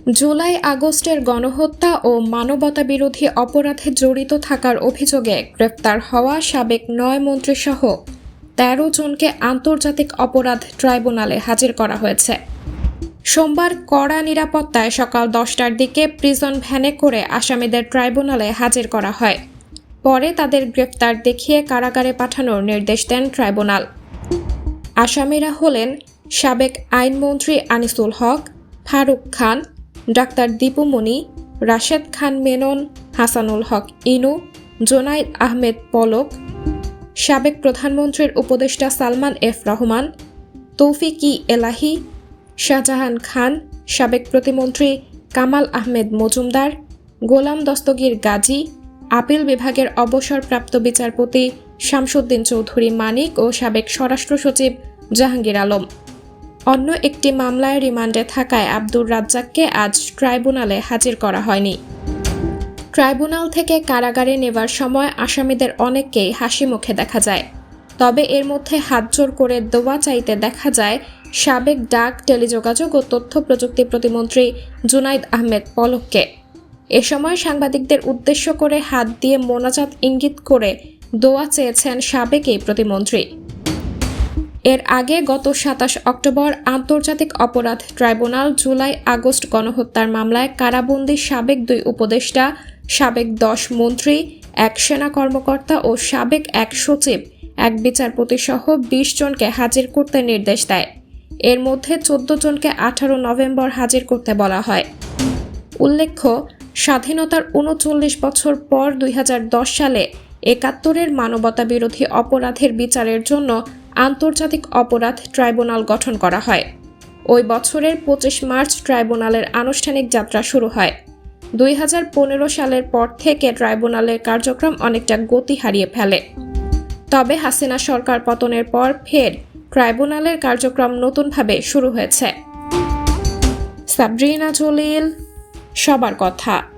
জুলাই আগস্টের গণহত্যা ও মানবতাবিরোধী অপরাধে জড়িত থাকার অভিযোগে গ্রেপ্তার হওয়া সাবেক ৯ মন্ত্রীসহ ১৩ জনকে আন্তর্জাতিক অপরাধ ট্রাইব্যুনালে হাজির করা হয়েছে। সোমবার কড়া নিরাপত্তায় সকাল ১০টার দিকে প্রিজন ভ্যানে করে আসামিদের ট্রাইব্যুনালে হাজির করা হয়। পরে তাদের গ্রেপ্তার দেখিয়ে কারাগারে পাঠানোর নির্দেশ দেন ট্রাইব্যুনাল। আসামিরা হলেন সাবেক আইনমন্ত্রী আনিসুল হক, ফারুক খান, ডাক্তার দীপু মনি, রাশেদ খান মেনন, হাসানুল হক ইনু, জোনায়েদ আহমেদ পলক, সাবেক প্রধানমন্ত্রীর উপদেষ্টা সালমান এফ রহমান, তৌফিক-ই এলাহি, শাহজাহান খান, সাবেক প্রতিমন্ত্রী কামাল আহমেদ মজুমদার, গোলাম দস্তগীর গাজী, আপিল বিভাগের অবসরপ্রাপ্ত বিচারপতি শামসুদ্দিন চৌধুরী মানিক ও সাবেক স্বরাষ্ট্র সচিব জাহাঙ্গীর আলম। অন্য একটি মামলায় রিমান্ডে থাকায় আব্দুর রাজ্জাককে আজ ট্রাইব্যুনালে হাজির করা হয়নি। ট্রাইব্যুনাল থেকে কারাগারে নেবার সময় আসামিদের অনেককেই হাসি মুখে দেখা যায়। তবে এর মধ্যে হাতজোড় করে দোয়া চাইতে দেখা যায় সাবেক ডাক, টেলিযোগাযোগ ও তথ্য প্রযুক্তি প্রতিমন্ত্রী জুনায়েদ আহমেদ পলককে। এ সময় সাংবাদিকদের উদ্দেশ্য করে হাত দিয়ে মোনাজাত ইঙ্গিত করে দোয়া চেয়েছেন সাবেক এই প্রতিমন্ত্রী। এর আগে গত ২৭ অক্টোবর আন্তর্জাতিক অপরাধ ট্রাইব্যুনাল জুলাই আগস্ট গণহত্যার মামলায় কারাবন্দী সাবেক ২ উপদেষ্টা, সাবেক ১০ মন্ত্রী, ১ সেনা কর্মকর্তা ও সাবেক ১ সচিব, ১ বিচারপতি সহ ২০ জনকে হাজির করতে নির্দেশ দেয়। এর মধ্যে ১৪ জনকে ১৮ নভেম্বর হাজির করতে বলা হয়। উল্লেখ্য, স্বাধীনতার ৩৯ বছর পর ২০১০ সালে ৭১-এর মানবতাবিরোধী অপরাধের বিচারের জন্য আন্তর্জাতিক অপরাধ ট্রাইব্যুনাল গঠন করা হয়। ওই বছরের ২৫ মার্চ ট্রাইব্যুনালের আনুষ্ঠানিক যাত্রা শুরু হয়। ২০১৫ সালের পর থেকে ট্রাইব্যুনালের কার্যক্রম অনেকটা গতি হারিয়ে ফেলে। তবে হাসিনা সরকার পতনের পর ফের ট্রাইব্যুনালের কার্যক্রম নতুনভাবে শুরু হয়েছে। সাবরিনা জলিল, সবার কথা।